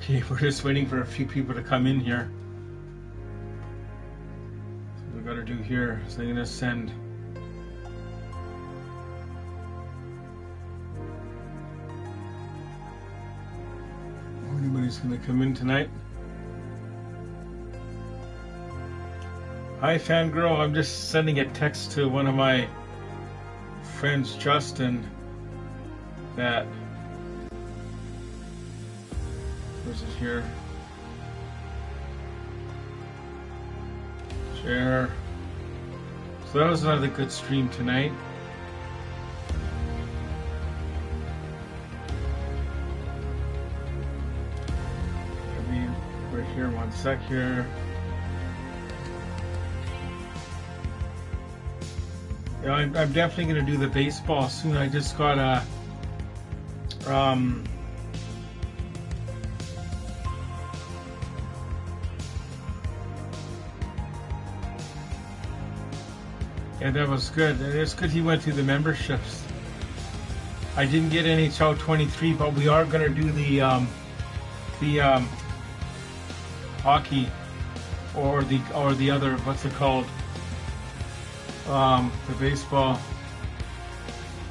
Okay, we're just waiting for a few people to come in here. So what we gotta do here is I'm gonna send anybody's gonna come in tonight. Hi Fangirl, I'm just sending a text to one of my friends, Justin, that where's it here? Share. So that was another good stream tonight. Right here, one sec here. Yeah, I'm definitely going to do the baseball soon. I just got a yeah, that was good. It's good he went through the memberships. I didn't get NHL 23, but we are going to do the hockey or the other, what's it called? The baseball.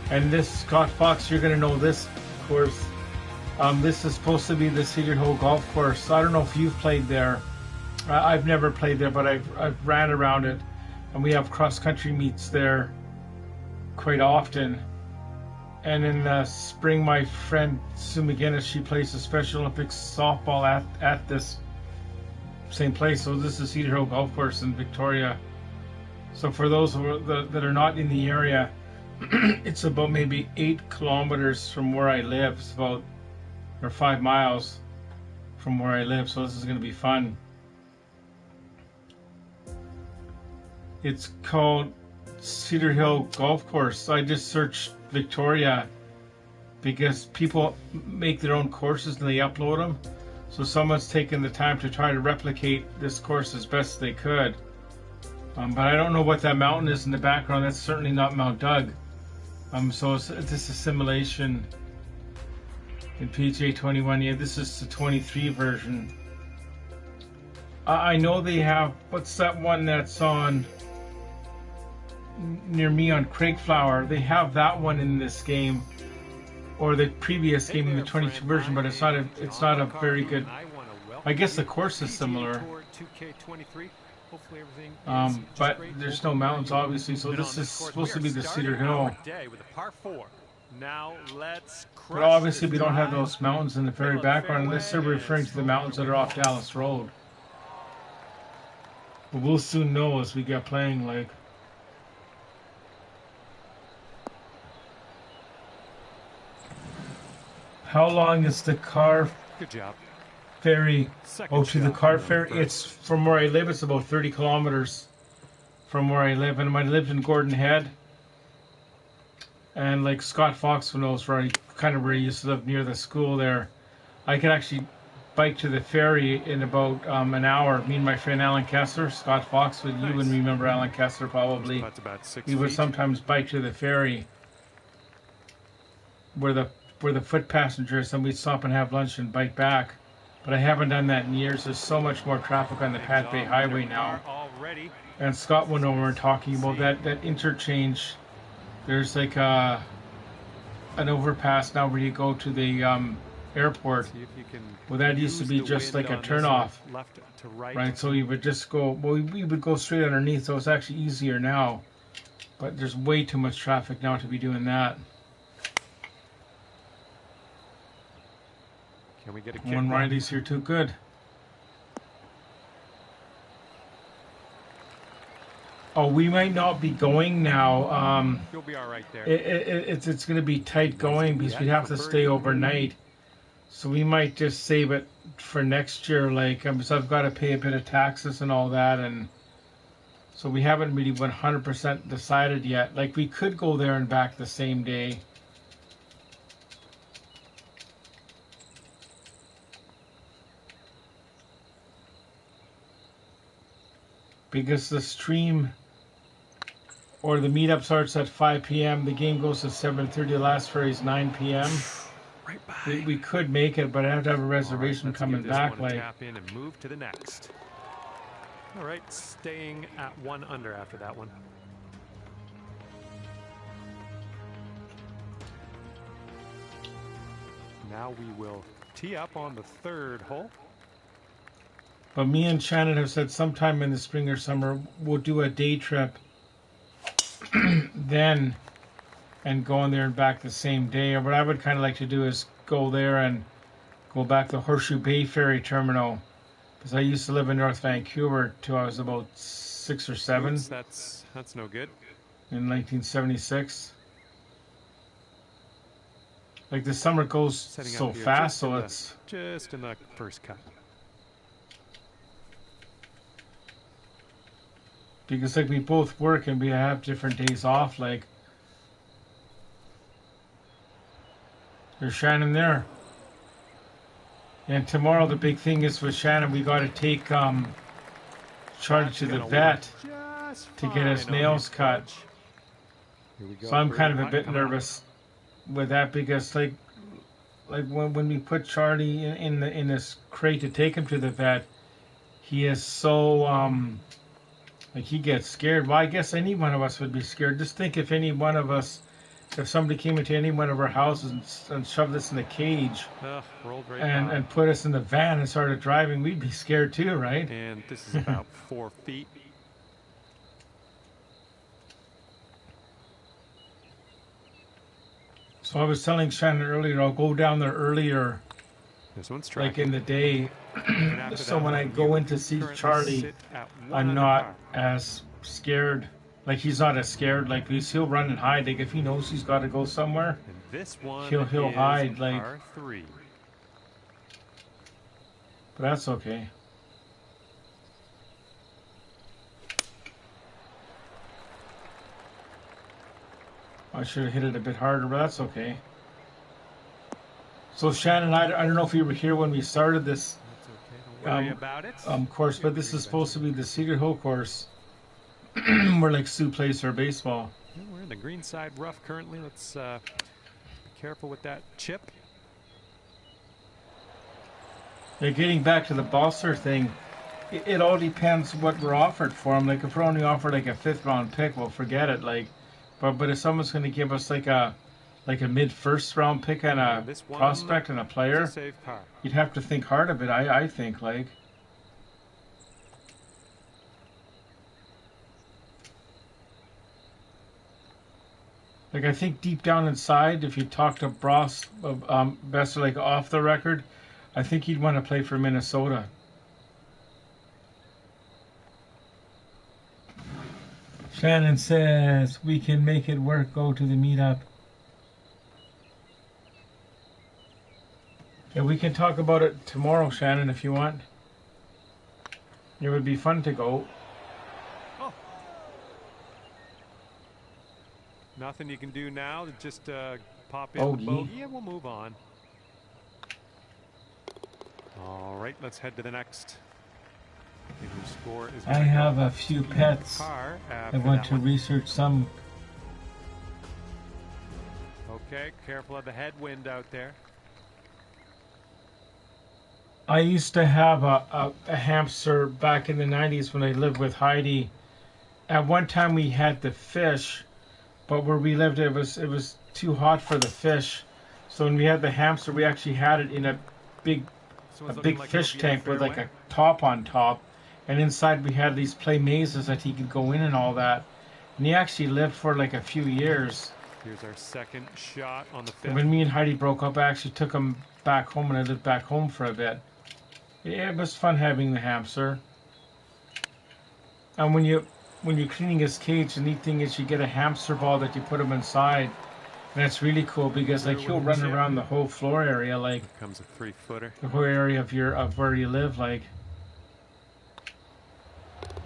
And this, Scott Fox, you're going to know this course. This is supposed to be the Cedar Hill Golf Course. I don't know if you've played there. I've never played there, but I've ran around it. And we have cross-country meets there quite often. And in the spring, my friend Sue McGinnis, she plays the Special Olympics softball at this same place. So this is Cedar Hill Golf Course in Victoria. So for those that are not in the area, it's about maybe 8 kilometers from where I live. It's about, or 5 miles from where I live. So this is going to be fun. It's called Cedar Hill Golf Course. I just searched Victoria because people make their own courses and they upload them. So someone's taken the time to try to replicate this course as best they could. But I don't know what that mountain is in the background. That's certainly not Mount Doug. So it's a simulation in PGA 21. Yeah, this is the 23 version. I know they have, what's that one that's on near me on Craigflower? They have that one in this game, or the previous game in the 22 version, but it's not a very good. I guess the course is similar. But there's no mountains, obviously, so this is supposed to be the Cedar Hill. But obviously we don't have those mountains in the very background, unless they're referring to the mountains that are off Dallas Road. But we'll soon know as we get playing, like. How long is the car ferry? Oh, to the car ferry? It's from where I live. It's about 30 kilometers from where I live. And when I lived in Gordon Head, and like Scott Fox knows where I used to live near the school there, I could actually bike to the ferry in about an hour. Me and my friend Alan Kessler, Scott Fox, you would remember Alan Kessler probably. We would sometimes bike to the ferry where the foot passengers, and we'd stop and have lunch and bike back. But I haven't done that in years. There's so much more traffic on the Pat Bay Highway now. And Scott went over and talking about that interchange. There's like an overpass now where you go to the airport. Well, that used to be just like a turnoff, right? So you would just go, well, we would go straight underneath, so it's actually easier now. But there's way too much traffic now to be doing that. Can we get a kick? One Riley's here too. Good. Oh, we might not be going now. You'll be all right there. It's going to be tight going because we'd have to stay overnight. So we might just save it for next year. Like, so I've got to pay a bit of taxes and all that, and so we haven't really 100% decided yet. Like, we could go there and back the same day. Because the stream or the meetup starts at 5 p.m. The game goes to 7:30. The last ferry is 9 p.m. right by. We could make it, but I have to have a reservation right, coming back. Like, tap in and move to the next. All right, staying at 1 under after that one. Now we will tee up on the 3rd hole. but me and Shannon have said sometime in the spring or summer we'll do a day trip, then, and go in there and back the same day. Or what I would kind of like to do is go there and go back to Horseshoe Bay Ferry Terminal, because I used to live in North Vancouver till I was about 6 or 7. Oops, that's no good. In 1976. Like, the summer goes so fast, so it's just in the first cut. Because like we both work and we have different days off. Like, there's Shannon there. And tomorrow the big thing is with Shannon, we got to take Charlie to the vet to get his nails cut. So I'm kind of a bit nervous with that, because like when we put Charlie in this crate to take him to the vet, he is so like, he gets scared. Well, I guess any one of us would be scared. Just think if any one of us, if somebody came into any one of our houses and shoved us in a cage and put us in the van and started driving, we'd be scared too, right? And this is about 4 feet. So I was telling Shannon earlier, I'll go down there earlier, This one's like in the day, so when I go in to see Charlie, I'm not as scared. Like, he's not as scared. Like, he'll run and hide. Like, if he knows he's got to go somewhere, he'll hide. Like, but that's okay. I should have hit it a bit harder, but that's okay. So Shannon, I don't know if you were here when we started this course, but this is supposed to be the Cedar Hill course where like Sue plays her baseball. Yeah, we're in the green side rough currently. Let's be careful with that chip. Yeah, getting back to the Balser thing, it all depends what we're offered for him. Like, if we're only offered like a 5th round pick, well, forget it. Like, but if someone's going to give us like a mid-first round pick and a prospect and a player, you'd have to think hard of it. I think, like. Like, I think deep down inside, if you talk to Bross, Besser, like off the record, I think he'd want to play for Minnesota. Shannon says, we can make it work, go to the meetup. Yeah, we can talk about it tomorrow, Shannon, if you want. It would be fun to go. Oh. Nothing you can do now to just pop in the bogey, and we'll move on. All right, let's head to the next. I have a few pets. I want to research some. Okay, careful of the headwind out there. I used to have a hamster back in the 90s when I lived with Heidi. At one time we had the fish, but where we lived it was too hot for the fish. So when we had the hamster, we actually had it in a big fish tank with like a top on top. And inside we had these play mazes that he could go in and all that. And he actually lived for like a few years. Here's our second shot on the 5th. And when me and Heidi broke up, I actually took him back home and I lived back home for a bit. Yeah, it was fun having the hamster. And when you're cleaning his cage, the neat thing is you get a hamster ball that you put him inside. And it's really cool because like he'll run around the whole floor area, like comes a 3-footer. The whole area of where you live, like.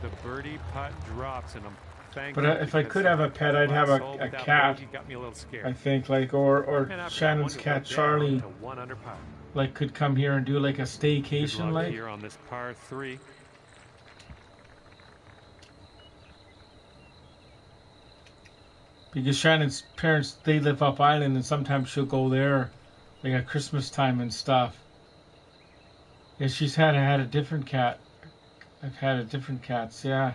The birdie putt drops, and I'm thankful. But if I could have a pet, I'd have a cat. Got me a little scared. I think, like, or Shannon's cat Charlie, like, could come here and do like a staycation, like. Here on this par 3. Because Shannon's parents, they live up island, and sometimes she'll go there like at Christmas time and stuff. Yeah, she's had a different cat. I've had a different cats, yeah.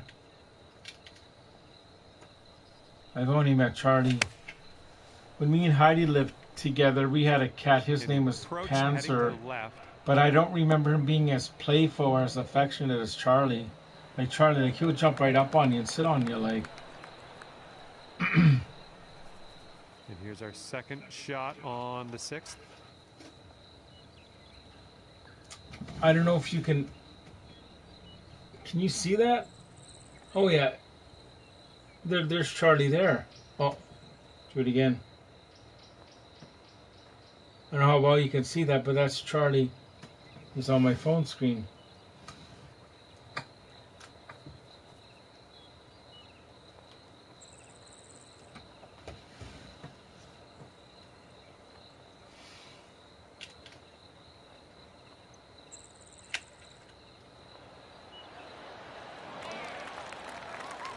I've only met Charlie. When me and Heidi lived together, we had a cat. His name was Panzer. But I don't remember him being as playful or as affectionate as Charlie. Like Charlie, like he would jump right up on you and sit on you, like. And here's our second shot on the 6th. I don't know if you can. Can you see that? Oh yeah. There's Charlie there. Oh, do it again. I don't know how well you can see that, but that's Charlie. He's on my phone screen.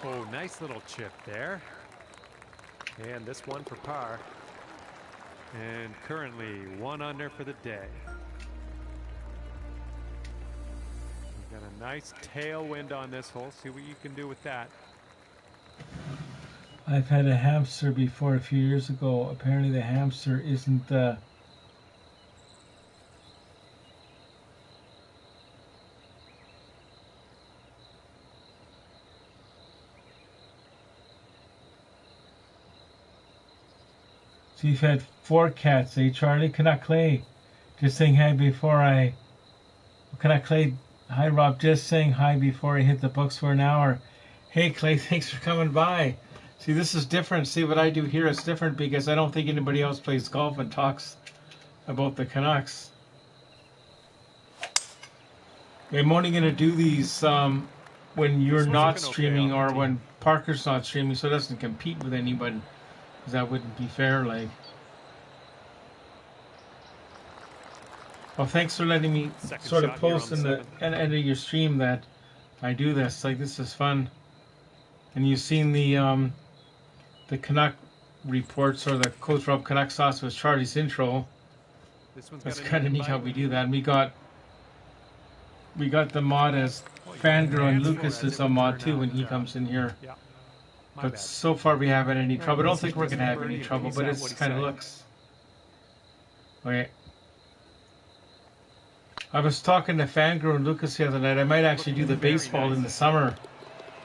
Oh, nice little chip there. And this one for par. And currently 1 under for the day. We've got a nice tailwind on this hole. See what you can do with that. I've had a hamster before a few years ago. Apparently the hamster isn't So you've had 4 cats, eh, Charlie? Canuck Clay, just saying hi before I... Canuck Clay, hi Rob, just saying hi before I hit the books for an hour. Hey Clay, thanks for coming by. See, this is different. See, what I do here is different because I don't think anybody else plays golf and talks about the Canucks. I'm only going to do these when you're not streaming or when Parker's not streaming, so it doesn't compete with anybody. Because that wouldn't be fair, like. Well, thanks for letting me sort of post in the end of your stream that I do this. Like, this is fun. And you've seen the Canuck reports or the Coach Rob Canucks Thoughts with Charlie's intro. That's kind of neat how we do that. And we got the mod as Fangirl, and Lucas is a mod too when he comes in here. But so far we haven't had any trouble. I don't think we're going to have any trouble, but it kind of looks. Okay. I was talking to Fangirl and Lucas the other night. I might actually do the baseball in the summer.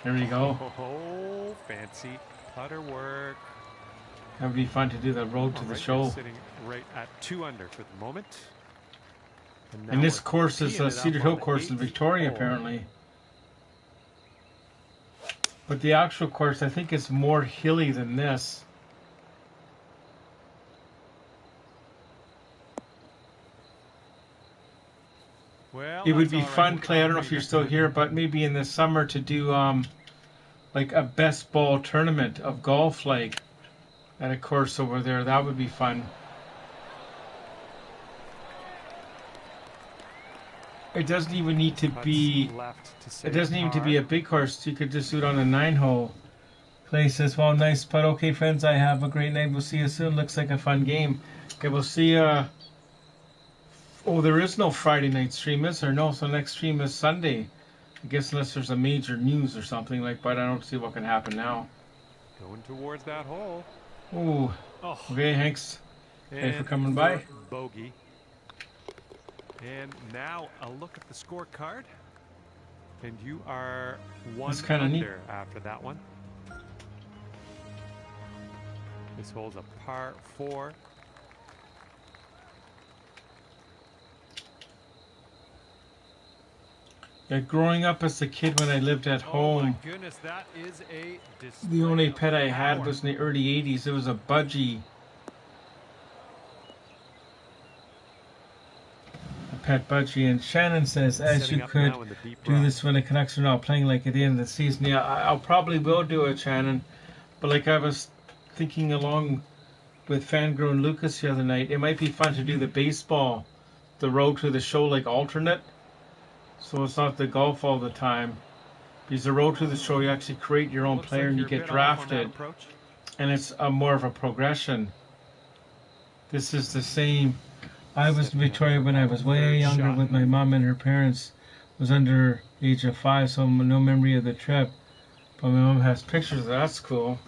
There we go. Oh, fancy putter work. That would be fun to do the road to the show. Sitting right at 2 under for the moment. And this course is a Cedar Hill course in Victoria, apparently. But the actual course, I think, is more hilly than this. Well, it would be fun, Clay. I don't know if you're still here, but maybe in the summer to do like a best ball tournament of golf, like at a course over there. That would be fun. It doesn't even need to be. It doesn't even to be a big course. You could just do it on a 9-hole. Clay says, "Well, nice putt. Okay, friends. I have a great night. We'll see you soon. Looks like a fun game. Okay, we'll see you." Oh, there is no Friday night stream, is there? No. So next stream is Sunday. I guess unless there's a major news or something like. But I don't see what can happen now. Going towards that hole. Ooh. Oh. Okay, thanks. Thanks for coming by. Bogey. And now a look at the scorecard. And you are 1 under neat. After that one. This hole's a par 4. Yeah, growing up as a kid when I lived at home, my goodness, that is a the only pet I had was in the early 80s. It was a budgie. Pet budgie. And Shannon says, as you could do this when the Canucks are not playing, like at the end of the season. Yeah, I'll probably will do it, Shannon. But like I was thinking along with Fangirl and Lucas the other night, it might be fun to do the baseball, the road to the show, like alternate. So it's not the golf all the time. Because the road to the show, you actually create your own player and you get drafted. And it's more of a progression. This is the same. I was in Victoria when I was way younger with my mom and her parents. Was under age of 5, so no memory of the trip. But my mom has pictures. That's cool.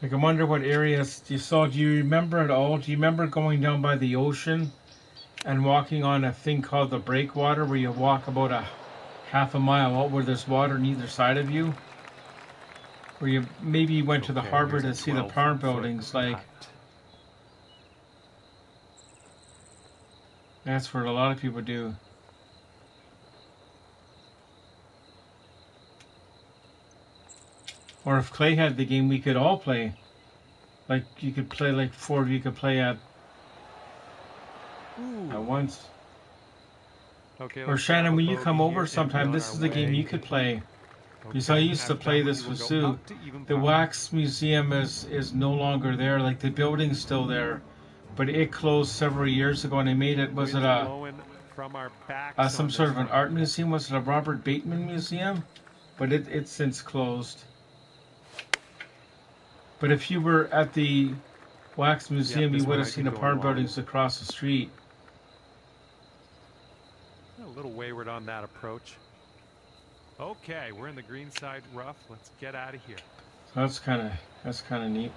Like, I wonder what areas you saw. Do you remember at all? Do you remember going down by the ocean and walking on a thing called the breakwater, where you walk about a half a mile out where there's water on either side of you? Where you maybe went to the harbor to see the apartment buildings, like. That's what a lot of people do. Or if Clay had the game, we could all play. Like, you could play, like, 4 of you could play at once. Okay, or Shannon, when you come over sometime, this is the game you could play. Because I used to play this with Sue. The Wax Museum is no longer there. Like, the building's still there. But it closed several years ago, and they made it, was it some sort of an art museum? Was it a Robert Bateman museum? But it's since closed. But if you were at the Wax Museum, you would have seen apartment buildings across the street. A little wayward on that approach. Okay, we're in the green side rough. Let's get out of here. So that's kind of neat.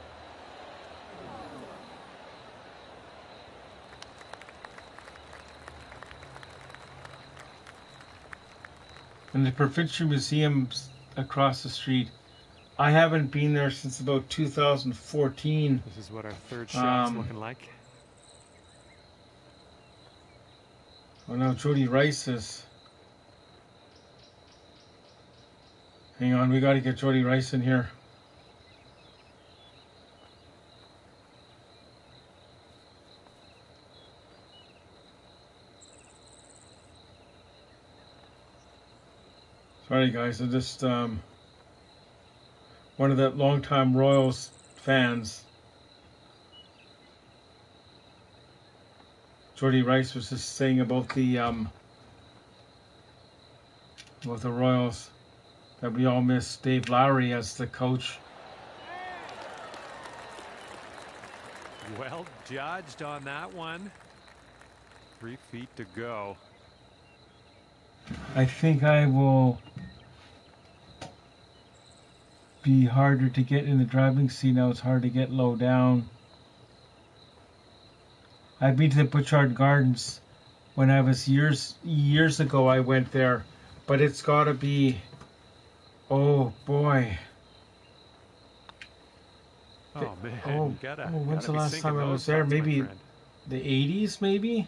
And the Provincial Museum's across the street. I haven't been there since about 2014. This is what our third shot's looking like. Well, now Jody Rice is. Hang on, we got to get Jody Rice in here. Sorry, guys, I'm just one of the longtime Royals fans. Jordy Rice was just saying about the Royals that we all miss Dave Lowry as the coach. Well judged on that one. 3 feet to go. I think I will be harder to get in the driving seat now. It's hard to get low down. I've been to the Butchart Gardens when I was years ago. I went there, but it's got to be, oh boy. Oh man, when's the last time I was there? Maybe the 80s, maybe?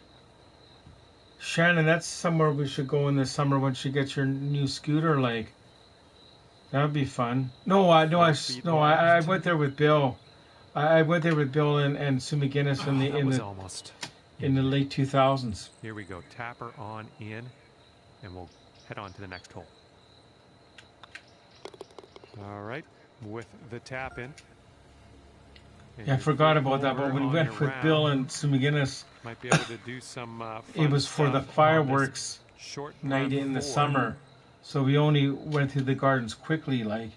Shannon, that's somewhere we should go in the summer once you get your new scooter. Like, that would be fun. I went there with Bill. I went there with Bill and Sue McGinnis in the late 2000s. Here we go, tapper on in, and we'll head on to the next hole. All right, with the tap in. Yeah, I forgot about that, but when we went with Bill and Sue McGinnis, might be able to do some it was for the fireworks night in the summer, so we only went through the gardens quickly. Like,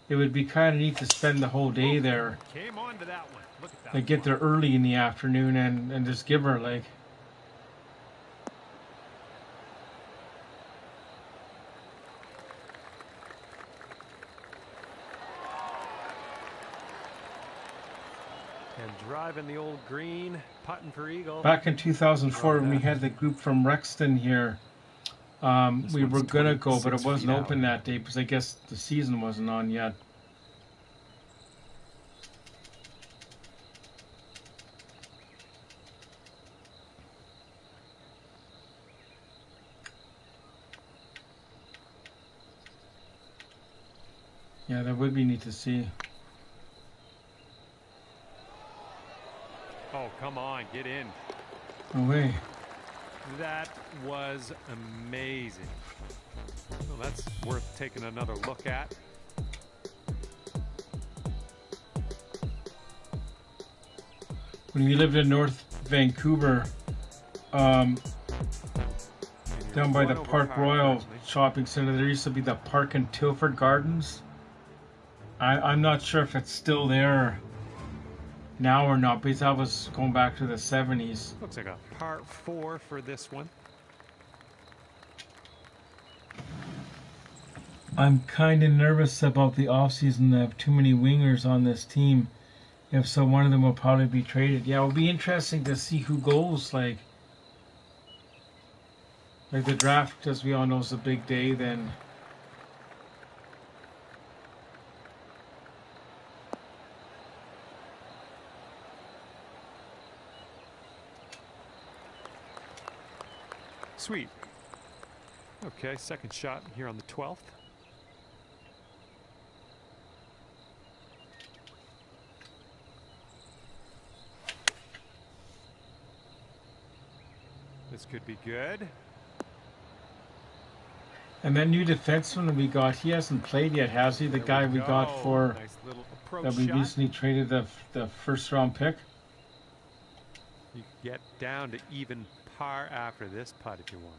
it would be kind of neat to spend the whole day there. Came on to that one. Look at that. Like, get there early in the afternoon and just give her, like. And driving the old green, putting for eagle. Back in 2004, when we had the group from Rexton here, we were going to go, but it wasn't open that day because I guess the season wasn't on yet. Yeah, that would be neat to see. Oh, come on, get in. No way. That was amazing. Well, that's worth taking another look at. When we lived in North Vancouver, down by the Park Royal Shopping Center, there used to be the Park and Tilford Gardens. I'm not sure if it's still there. now or not, because I was going back to the 70s. Looks like a par 4 for this one. I'm kind of nervous about the offseason. I have too many wingers on this team. If so, one of them will probably be traded. Yeah, it'll be interesting to see who goes. Like the draft, as we all know, is a big day. Then Sweet. Okay, second shot here on the 12th. This could be good. and that new defenseman we got, he hasn't played yet, has he? The guy we got for nice little approach that we shot. recently traded the first round pick. You get down to even par after this putt if you want.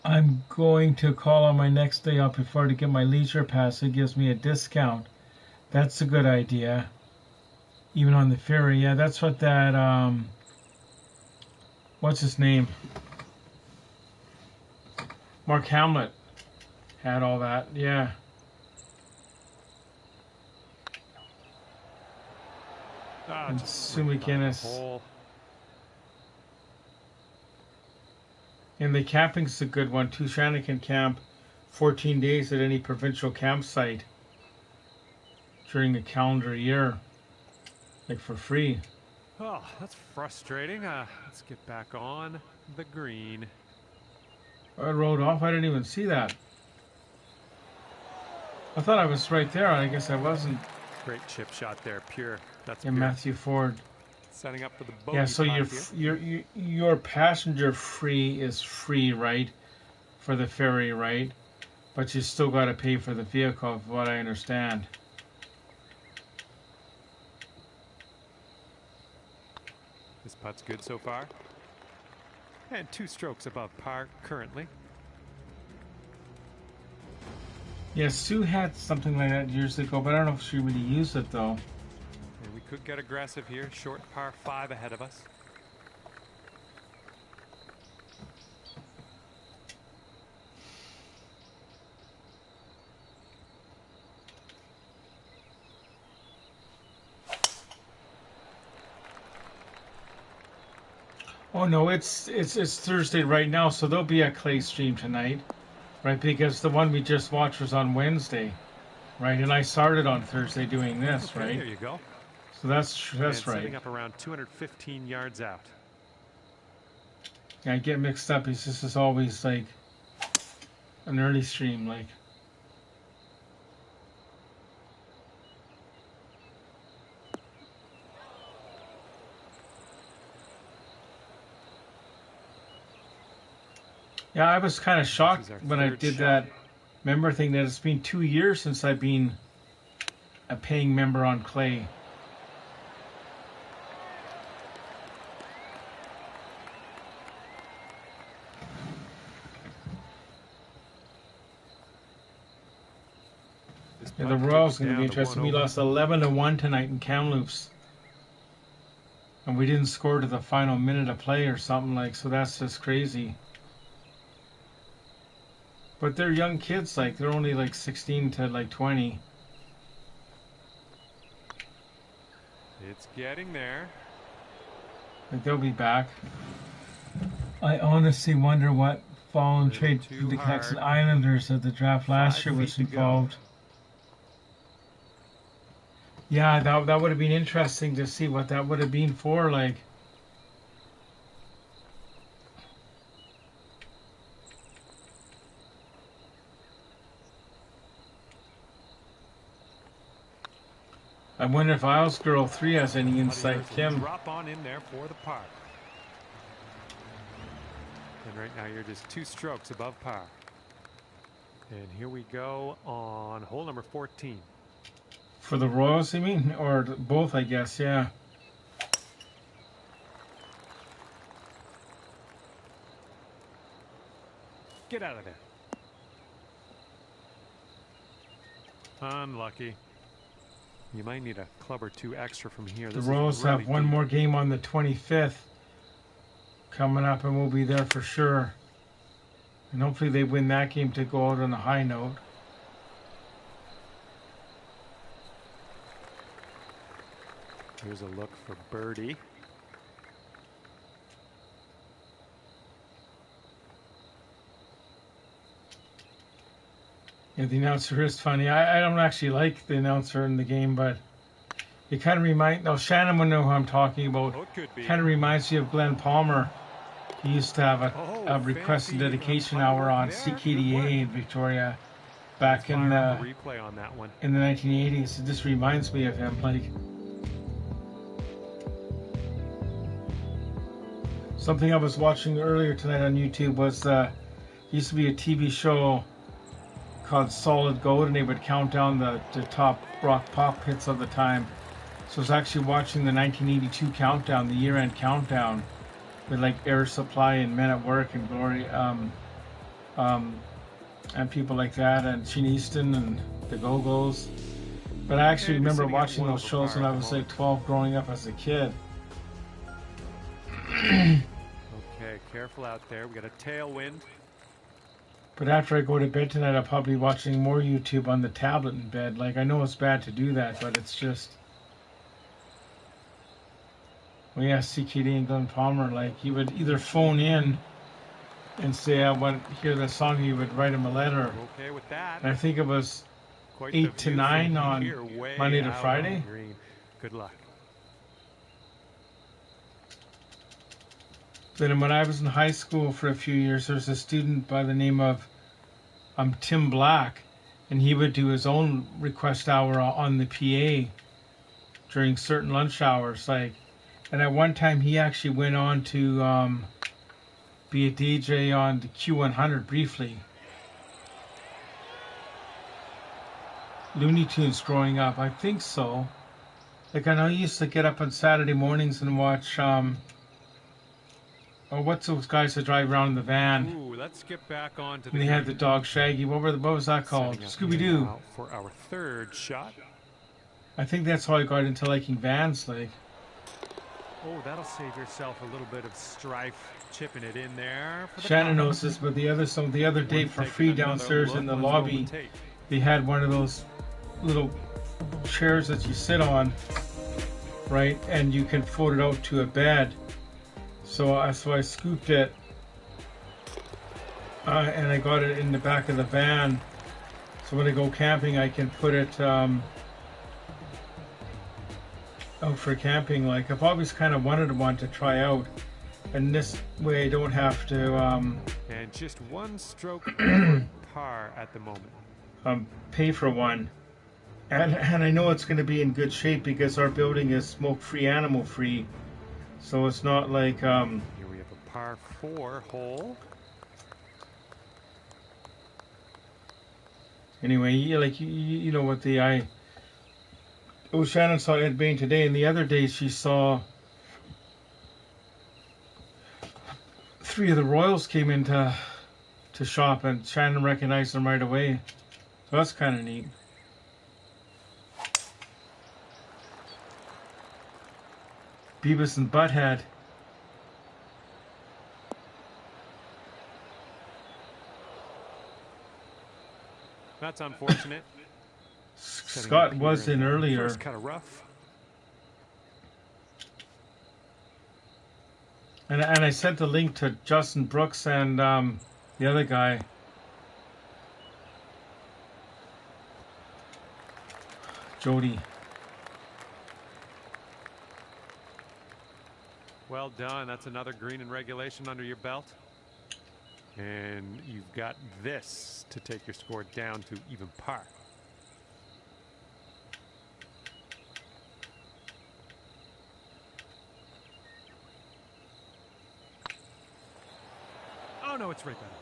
I'm going to call on my next day off before to get my leisure pass. It gives me a discount. That's a good idea. Even on the ferry. Yeah, that's what that, what's his name? Mark Hamlet had all that. Yeah. And Sue McInnes. And the camping's a good one too. Shannon can camp 14 days at any provincial campsite during a calendar year, like for free. Oh, that's frustrating. Let's get back on the green. I rode off. I didn't even see that. I thought I was right there. I guess I wasn't. Great chip shot there, pure. That's in pure. Matthew Ford. Setting up for the bogey. Yeah, so putt your passenger free is free, right, for the ferry, right? But you still got to pay for the vehicle, from what I understand. This putt's good so far. And 2 strokes above par currently. Yeah, Sue had something like that years ago, but I don't know if she really used it though. And we could get aggressive here. Short par 5 ahead of us. Oh no, it's Thursday right now, so there'll be a clay stream tonight, right? Because the one we just watched was on Wednesday, right? And I started on Thursday doing this, Okay, right? there you go. So that's And right. setting up around 215 yards out. Yeah, I get mixed up. This is always like an early stream, like. Yeah, I was kind of shocked when I did that member thing that it's been 2 years since I've been a paying member on clay. Yeah, the Royals going to be interesting. We lost 11-1 tonight in Kamloops. And we didn't score to the final minute of play or something like, so that's just crazy. But they're young kids, like they're only like 16 to like 20. It's getting there. Like they'll be back. I honestly wonder what fallen trade the Canucks and Islanders at the draft last year was involved. Yeah, that would have been interesting to see what that would have been for, like. I wonder if Isles Girl 3 has any insight, Kim. Drop on in there for the par. And right now you're just 2 strokes above par. And here we go on hole number 14. For the Royals, you mean? Or both, I guess, yeah. Get out of there. Unlucky. You might need a club or 2 extra from here. The Royals have one more game on the 25th coming up, and we'll be there for sure. And hopefully they win that game to go out on a high note. Here's a look for birdie. Yeah, the announcer is funny. I don't actually like the announcer in the game, but it kind of reminds... Now, Shannon will know who I'm talking about. Oh, Kind of reminds you of Glenn Palmer. He used to have a request and dedication hour on CKDA in Victoria back in the replay on that one. in the 1980s. It just reminds me of him. Like something I was watching earlier tonight on YouTube was used to be a TV show called Solid Gold, and they would count down the top rock pop hits of the time. So I was actually watching the 1982 countdown, the year-end countdown, with like Air Supply and Men at Work and Glory, and people like that, and Sheen Easton and the Go-Go's. But I actually remember watching those shows when I was like 12 growing up as a kid. Okay, careful out there. We got a tailwind. But after I go to bed tonight, I'll probably be watching more YouTube on the tablet in bed. Like, I know it's bad to do that, but it's just... Well, yeah, CKD and Glenn Palmer, like, he would either phone in and say, I want to hear the song, he would write him a letter. Okay with that. And I think it was 8 to 9 on Monday to Friday. Good luck. Then when I was in high school for a few years, there was a student by the name of Tim Black, and he would do his own request hour on the PA during certain lunch hours. Like, and at one time he actually went on to be a DJ on the Q100 briefly. Looney Tunes growing up, I think so. Like, I know he used to get up on Saturday mornings and watch oh, what's those guys that drive around in the van? Ooh, let's get back on to and they had the dog Shaggy. What was that called? Scooby-Doo. For our 3rd shot. I think that's how I got into liking vans. Like, oh, that'll save yourself a little bit of strife, chipping it in there. For the Shannon knows this, but the other day for free downstairs in the lobby, they had one of those little chairs that you sit on, right, and you can fold it out to a bed. So I scooped it, and I got it in the back of the van. So when I go camping, I can put it out for camping. Like, I've always kind of wanted one to try out, and this way I don't have to. And just 1 stroke over par at the moment. Pay for one, and I know it's going to be in good shape because our building is smoke-free, animal-free. So it's not like here we have a par 4 hole. Anyway, you know what Shannon saw Ed Bain today, and the other day she saw 3 of the Royals came in to shop, and Shannon recognized them right away. So that's kind of neat. Beavis and Butthead. That's unfortunate. Scott was in earlier. First kind of rough. And I sent the link to Justin Brooks and the other guy. Jody. Well done. That's another green in regulation under your belt. And you've got this to take your score down to even par. It's right by the hole.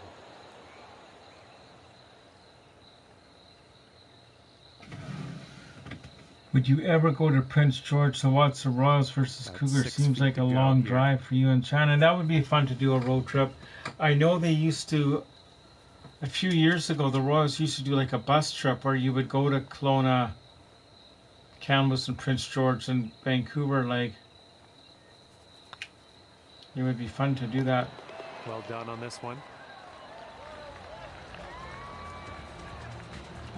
Would you ever go to Prince George to watch the Royals versus About Cougars? 6 Seems feet like to a go long here. drive for you and Shannon. That would be fun to do a road trip. I know they used to, a few years ago, the Royals used to do like a bus trip where you would go to Kelowna, Kamloops, and Prince George and Vancouver. Like, it would be fun to do that. Well done on this one.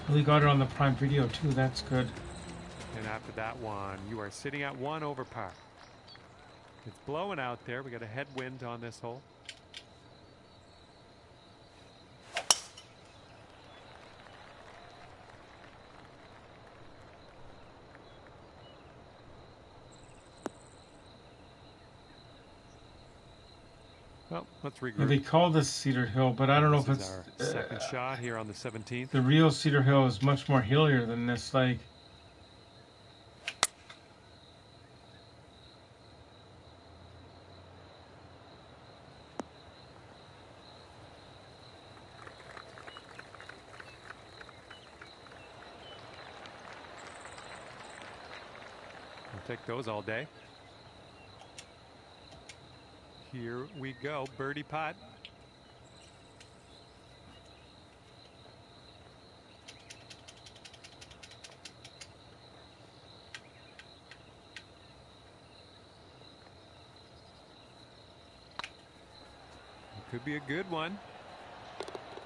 We got it on the Prime Video too. That's good. And after that one, you are sitting at 1 over par. It's blowing out there. We got a headwind on this hole. Well, let's regroup. They call this Cedar Hill, but I don't know if This is it's our second shot here on the 17th. the real Cedar Hill is much more hillier than this. Like, I'll take those all day. Here we go, birdie putt. It could be a good one.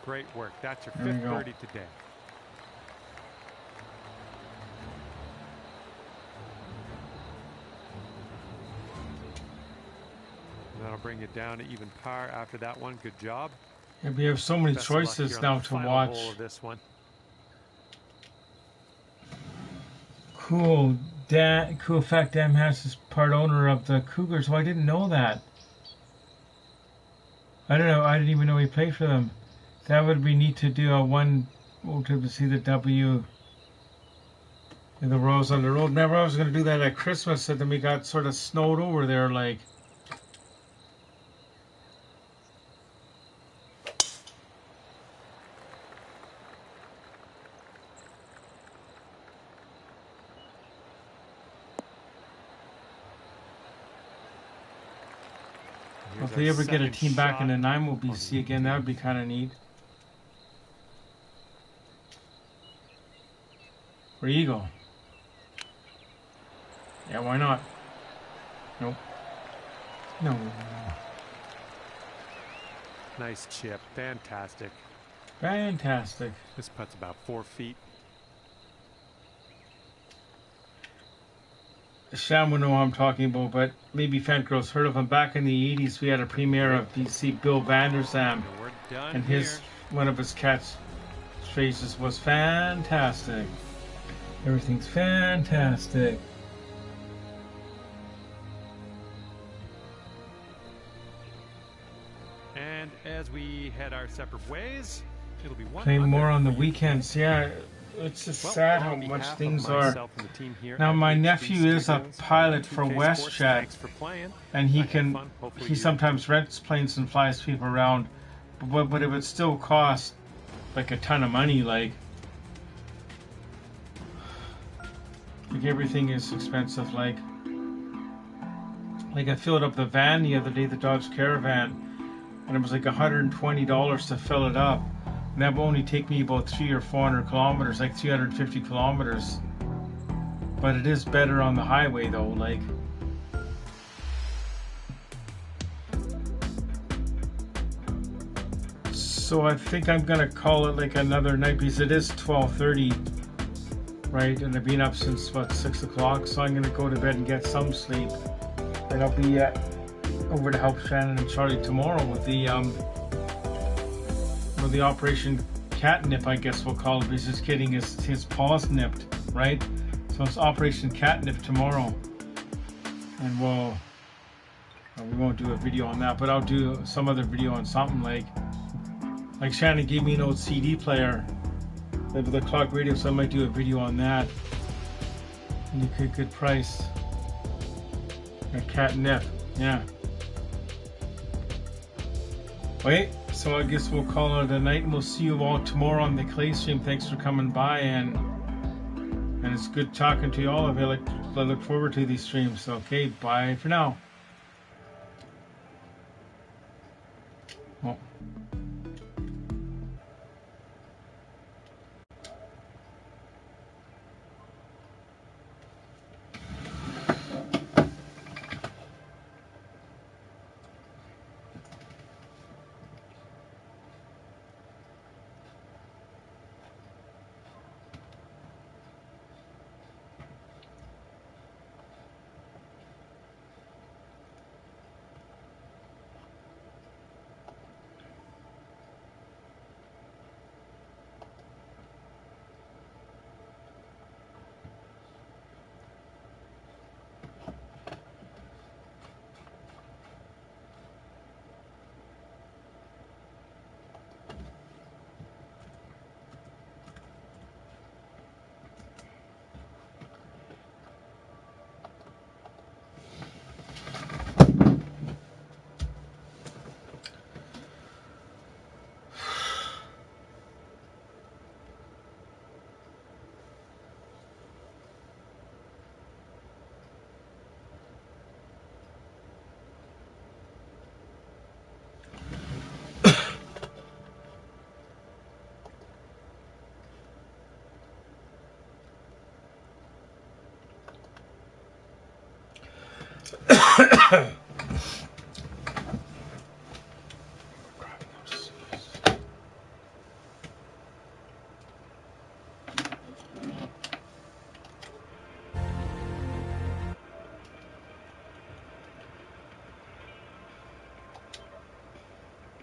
Great work. That's your fifth birdie today. That'll bring you down to even par after that one. Good job. yeah, we have so many Best of luck choices here on now the to final watch. hole of this one. Cool. Cool fact, Dan Hass is part owner of the Cougars. Well, I didn't know that. I don't know. I didn't even know he played for them. That would be neat to do a one road trip to see the W in the Royals on the road. Remember, I was going to do that at Christmas, and then we got sort of snowed over there, like. Here's If they our ever get a second team back in the shot. 9 BC again, that would be kind of neat. Where you go? Yeah, why not? Nope. No. Nice chip. Fantastic. Fantastic. This putt's about 4 feet. Shannon will know what I'm talking about, but maybe Fangirls heard of him. Back in the 80s, we had a premiere of BC, Bill Vandersam, And we're done and here. one of his catchphrases was fantastic. Everything's fantastic. And as we head our separate ways, it'll be one Playing under more on the for you. weekends, yeah. It's just Well, sad on how behalf much of things are. myself and the team here Now, at my HB nephew is a Studios, pilot for 2K WestJet, Sports, thanks for playing. and he I had can fun. Hopefully he you sometimes rents planes and flies people around, but it would still cost like a ton of money. Like everything is expensive. Like I filled up the van the other day, the Dodge Caravan, and it was like $120 to fill it up. And that will only take me about 300 or 400 kilometers, like 350 kilometers. But it is better on the highway though, like. So I think I'm gonna call it like another night because it is 12:30, right? And I've been up since what 6 o'clock, so I'm gonna go to bed and get some sleep. And I'll be over to help Shannon and Charlie tomorrow with the Operation Catnip, I guess we'll call it. He's just getting his paws nipped, right? So it's Operation Catnip tomorrow, and we won't do a video on that, but I'll do some other video on something like Shannon gave me an old CD player with the clock radio, so I might do a video on that. And you could good price. A catnip, yeah. Wait, So I guess we'll call it a night, and we'll see you all tomorrow on the Clay stream. Thanks for coming by, and it's good talking to you all. I look forward to these streams. Okay, bye for now. Well.